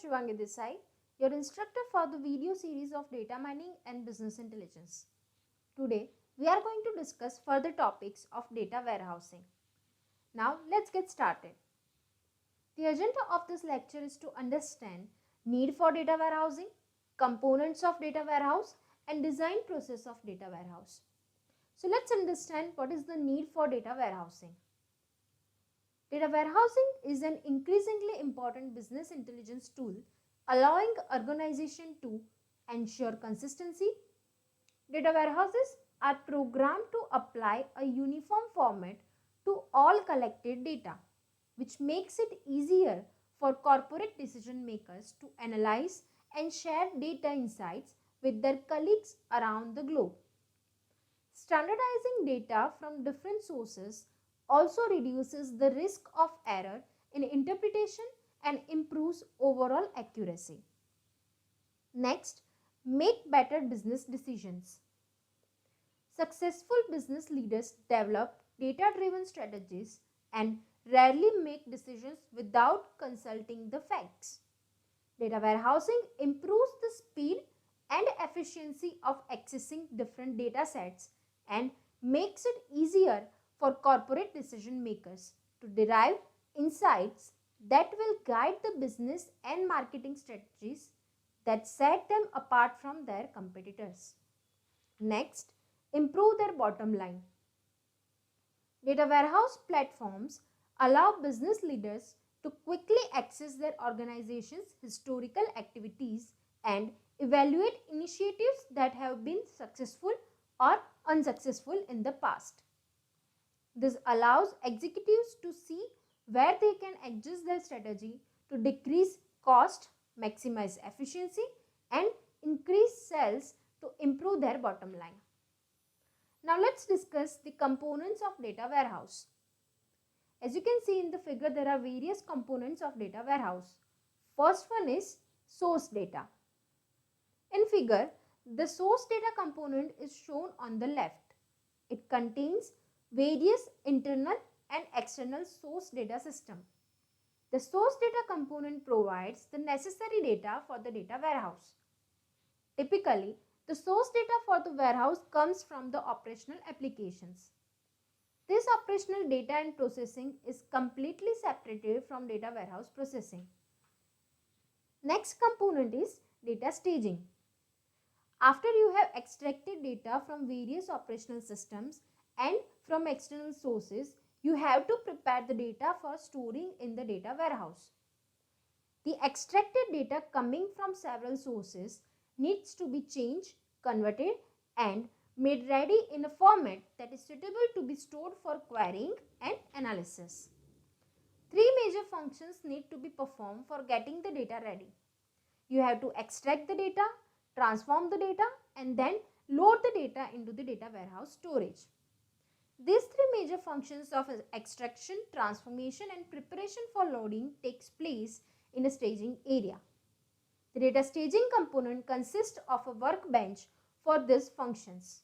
Shivangi this side, your instructor for the video series of data mining and business intelligence. Today, we are going to discuss further topics of data warehousing. Now, let's get started. The agenda of this lecture is to understand need for data warehousing, components of data warehouse, and design process of data warehouse. So, let's understand what is the need for data warehousing. Data warehousing is an increasingly important business intelligence tool allowing organization to ensure consistency. Data warehouses are programmed to apply a uniform format to all collected data, which makes it easier for corporate decision makers to analyze and share data insights with their colleagues around the globe. Standardizing data from different sources also reduces the risk of error in interpretation and improves overall accuracy. Next, make better business decisions. Successful business leaders develop data-driven strategies and rarely make decisions without consulting the facts. Data warehousing improves the speed and efficiency of accessing different data sets and makes it easier for corporate decision makers to derive insights that will guide the business and marketing strategies that set them apart from their competitors. Next, improve their bottom line. Data warehouse platforms allow business leaders to quickly access their organization's historical activities and evaluate initiatives that have been successful or unsuccessful in the past. This allows executives to see where they can adjust their strategy to decrease cost, maximize efficiency, and increase sales to improve their bottom line. Now let's discuss the components of data warehouse. As you can see in the figure, there are various components of data warehouse. First one is source data. In figure, the source data component is shown on the left. It contains various internal and external source data system. The source data component provides the necessary data for the data warehouse. Typically, the source data for the warehouse comes from the operational applications. This operational data and processing is completely separated from data warehouse processing. Next component is data staging. After you have extracted data from various operational systems and from external sources, you have to prepare the data for storing in the data warehouse. The extracted data coming from several sources needs to be changed, converted, and made ready in a format that is suitable to be stored for querying and analysis. Three major functions need to be performed for getting the data ready. You have to extract the data, transform the data, and then load the data into the data warehouse storage. These three major functions of extraction, transformation, and preparation for loading takes place in a staging area. The data staging component consists of a workbench for these functions.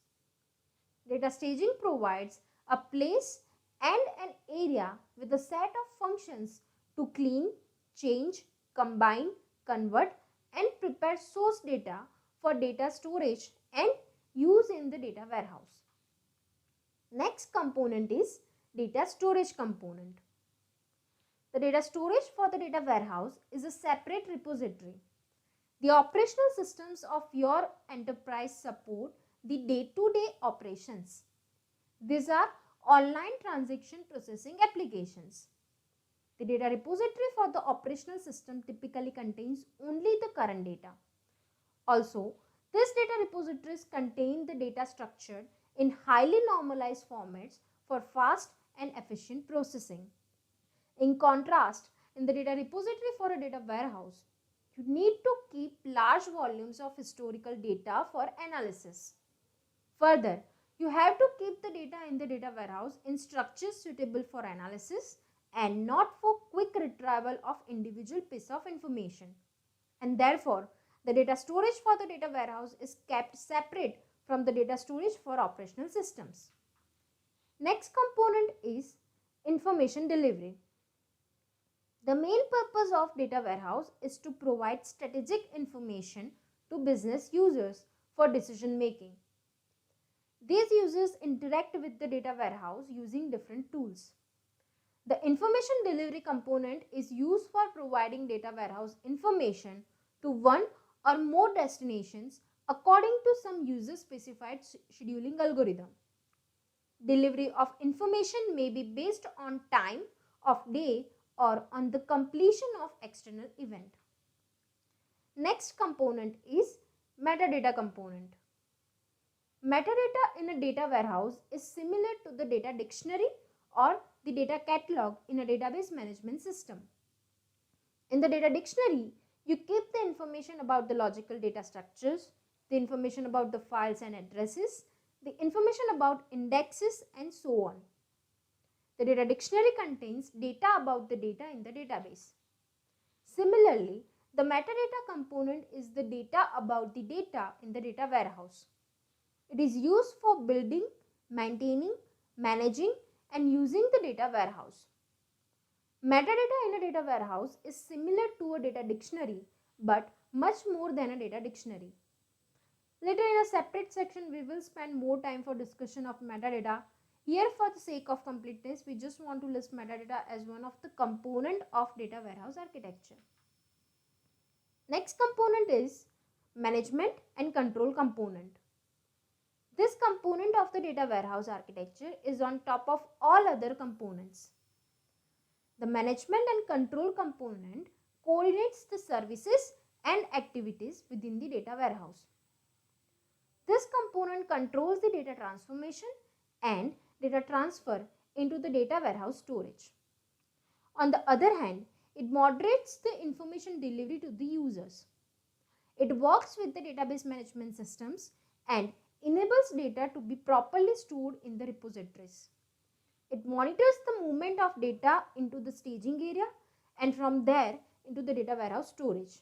Data staging provides a place and an area with a set of functions to clean, change, combine, convert, and prepare source data for data storage and use in the data warehouse. Next component is data storage component. The data storage for the data warehouse is a separate repository. The operational systems of your enterprise support the day-to-day operations. These are online transaction processing applications. The data repository for the operational system typically contains only the current data. Also, these data repositories contain the data structured in highly normalized formats for fast and efficient processing. In contrast, in the data repository for a data warehouse, you need to keep large volumes of historical data for analysis. Further, you have to keep the data in the data warehouse in structures suitable for analysis and not for quick retrieval of individual piece of information. And therefore, the data storage for the data warehouse is kept separate from the data storage for operational systems. Next component is information delivery. The main purpose of data warehouse is to provide strategic information to business users for decision making. These users interact with the data warehouse using different tools. The information delivery component is used for providing data warehouse information to one or more destinations according to some user specified scheduling algorithm. Delivery of information may be based on time of day or on the completion of external event. Next component is metadata component. Metadata in a data warehouse is similar to the data dictionary or the data catalog in a database management system. In the data dictionary, you keep the information about the logical data structures, the information about the files and addresses, the information about indexes and so on. The data dictionary contains data about the data in the database. Similarly, the metadata component is the data about the data in the data warehouse. It is used for building, maintaining, managing and using the data warehouse. Metadata in a data warehouse is similar to a data dictionary but much more than a data dictionary. Later in a separate section, we will spend more time for discussion of metadata. Here, for the sake of completeness, we just want to list metadata as one of the component of data warehouse architecture. Next component is management and control component. This component of the data warehouse architecture is on top of all other components. The management and control component coordinates the services and activities within the data warehouse. This component controls the data transformation and data transfer into the data warehouse storage. On the other hand, it moderates the information delivery to the users. It works with the database management systems and enables data to be properly stored in the repositories. It monitors the movement of data into the staging area and from there into the data warehouse storage.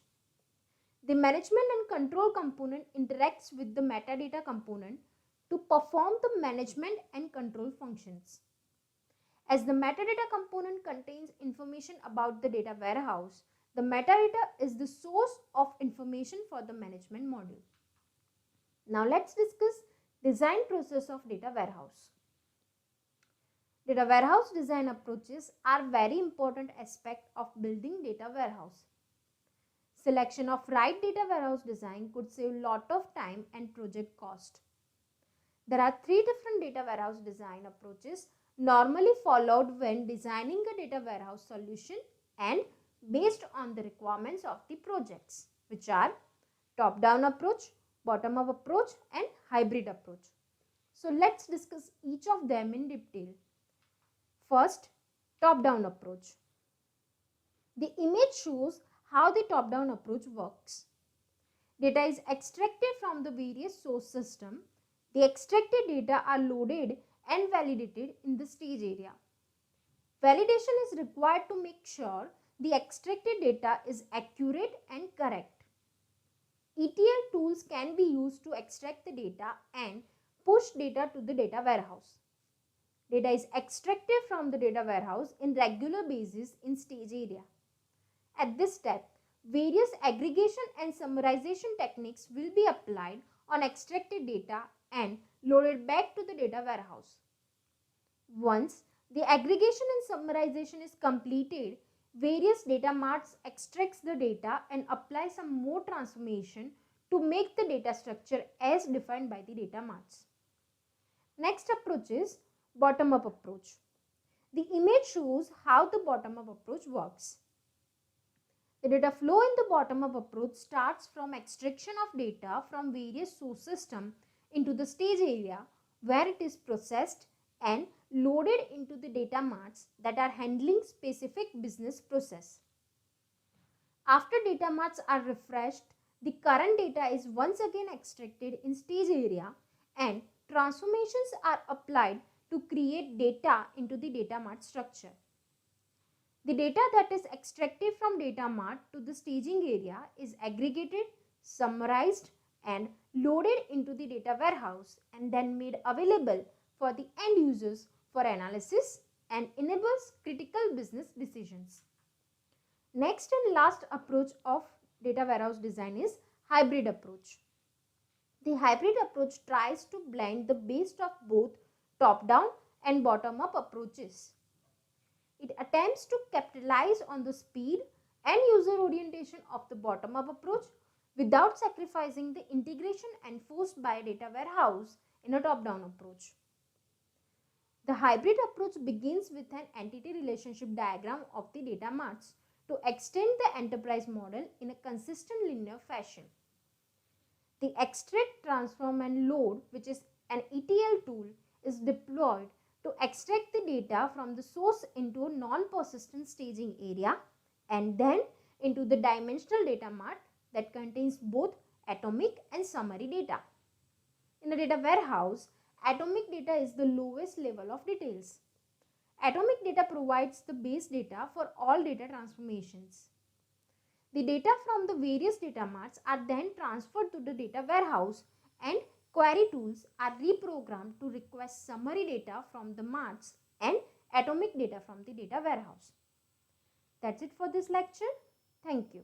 The management and control component interacts with the metadata component to perform the management and control functions. As the metadata component contains information about the data warehouse, the metadata is the source of information for the management module. Now let's discuss design process of data warehouse. Data warehouse design approaches are very important aspect of building data warehouse. Selection of right data warehouse design could save lot of time and project cost. There are 3 different data warehouse design approaches normally followed when designing a data warehouse solution and based on the requirements of the projects, which are top-down approach, bottom-up approach and hybrid approach. So let's discuss each of them in detail. First, top-down approach. The image shows how the top-down approach works. Data is extracted from the various source system. The extracted data are loaded and validated in the stage area. Validation is required to make sure the extracted data is accurate and correct. ETL tools can be used to extract the data and push data to the data warehouse. Data is extracted from the data warehouse in regular basis in stage area. At this step, various aggregation and summarization techniques will be applied on extracted data and loaded back to the data warehouse. Once the aggregation and summarization is completed, various data marts extracts the data and apply some more transformation to make the data structure as defined by the data marts. Next approach is bottom-up approach. The image shows how the bottom-up approach works. The data flow in the bottom-up approach starts from extraction of data from various source systems into the stage area where it is processed and loaded into the data marts that are handling specific business process. After data marts are refreshed, the current data is once again extracted in stage area and transformations are applied to create data into the data mart structure. The data that is extracted from data mart to the staging area is aggregated, summarized and loaded into the data warehouse and then made available for the end users for analysis and enables critical business decisions. Next and last approach of data warehouse design is hybrid approach. The hybrid approach tries to blend the best of both top-down and bottom-up approaches. It attempts to capitalize on the speed and user orientation of the bottom-up approach without sacrificing the integration enforced by a data warehouse in a top-down approach. The hybrid approach begins with an entity relationship diagram of the data marts to extend the enterprise model in a consistent linear fashion. The extract, transform and load, which is an ETL tool, is deployed to extract the data from the source into a non-persistent staging area and then into the dimensional data mart that contains both atomic and summary data. In a data warehouse, atomic data is the lowest level of details. Atomic data provides the base data for all data transformations. The data from the various data marts are then transferred to the data warehouse and query tools are reprogrammed to request summary data from the marts and atomic data from the data warehouse. That's it for this lecture. Thank you.